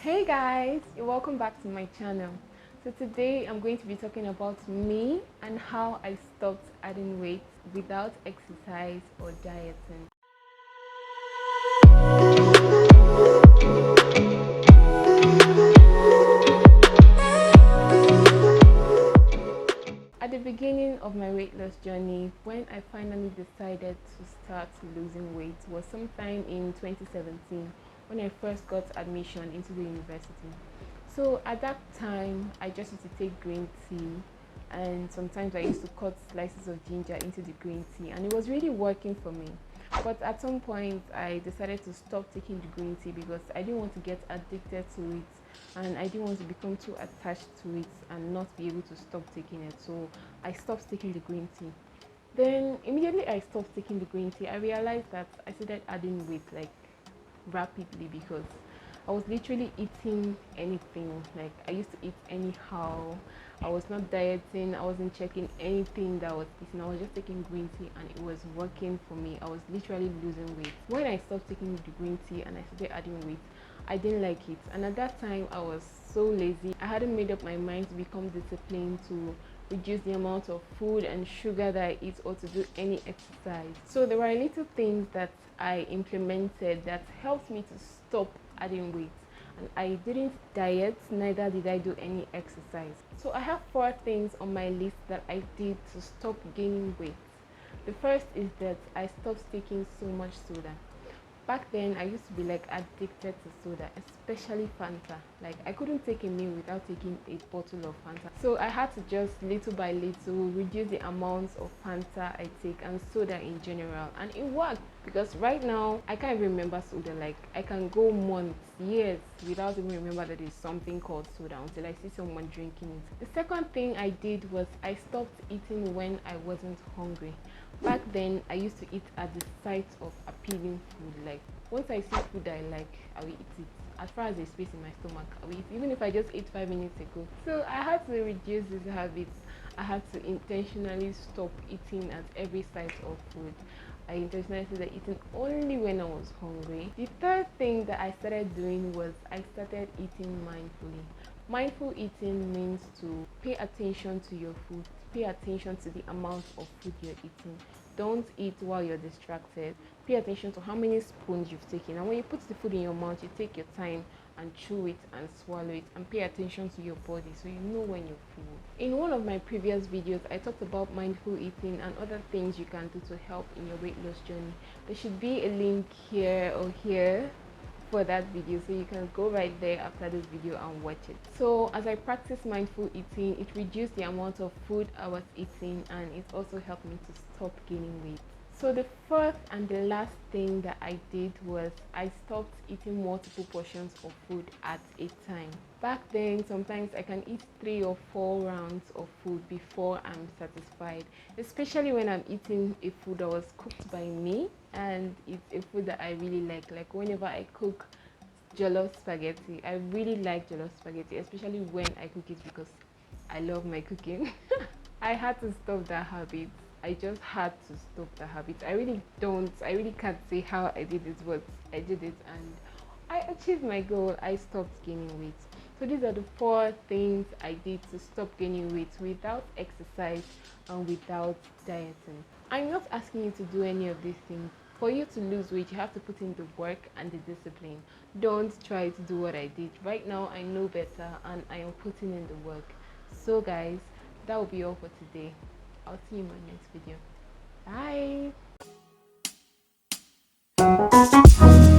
Hey guys, welcome back to my channel. So today I'm going to be talking about me and how I stopped adding weight without exercise or dieting. At the beginning of my weight loss journey, when I finally decided to start losing weight, was sometime in 2017 when I first got admission into the university. So at that time, I just used to take green tea, and sometimes I used to cut slices of ginger into the green tea, and it was really working for me. But at some point, I decided to stop taking the green tea because I didn't want to get addicted to it, and I didn't want to become too attached to it and not be able to stop taking it. So I stopped taking the green tea. Then immediately I stopped taking the green tea, I realized that I started adding weight like rapidly because I was literally eating anything. Like I used to eat anyhow. I was not dieting. I wasn't checking anything that I was eating. I was just taking green tea and it was working for me. I was literally losing weight. When I stopped taking the green tea and I started adding weight, I didn't like it. And at that time, I was so lazy. I hadn't made up my mind to become disciplined, to reduce the amount of food and sugar that I eat or to do any exercise. So there were little things that I implemented that helped me to stop adding weight. And I didn't diet, neither did I do any exercise. So I have 4 things on my list that I did to stop gaining weight. The first is that I stopped taking so much soda. Back then, I used to be like addicted to soda, especially Fanta. Like I couldn't take a meal without taking a bottle of Fanta. So I had to just little by little reduce the amounts of Fanta I take and soda in general. And it worked because right now I can't even remember soda. Like I can go months, years without even remember that there's something called soda until I see someone drinking it. The second thing I did was I stopped eating when I wasn't hungry. Back then, I used to eat at the sight of appealing food. Like once I see food I like, I will eat it. As far as there's space in my stomach, I will eat it, even if I just ate 5 minutes ago. So I had to reduce this habit. I had to intentionally stop eating at every sight of food. I intentionally started eating only when I was hungry. The third thing that I started doing was I started eating mindfully. Mindful eating means to pay attention to your food, pay attention to the amount of food you're eating. Don't eat while you're distracted. Pay attention to how many spoons you've taken. And when you put the food in your mouth, you take your time and chew it and swallow it and pay attention to your body so you know when you're full. In one of my previous videos, I talked about mindful eating and other things you can do to help in your weight loss journey. There should be a link here or here for that video, so you can go right there after this video and watch it. So as I practiced mindful eating, it reduced the amount of food I was eating and it also helped me to stop gaining weight. So the fourth and the last thing that I did was I stopped eating multiple portions of food at a time. Back then, sometimes I can eat 3 or 4 rounds of food before I'm satisfied, especially when I'm eating a food that was cooked by me and it's a food that I really like. Like whenever I cook jollof spaghetti, I really like jollof spaghetti, especially when I cook it because I love my cooking. I had to stop that habit. I just had to stop the habit. I really can't say how I did it, but I did it and I achieved my goal. I stopped gaining weight. So these are the 4 things I did to stop gaining weight without exercise and without dieting. I'm not asking you to do any of these things. For you to lose weight, you have to put in the work and the discipline. Don't try to do what I did. Right now, I know better and I am putting in the work. So guys, that will be all for today. I'll see you in my next video. Bye.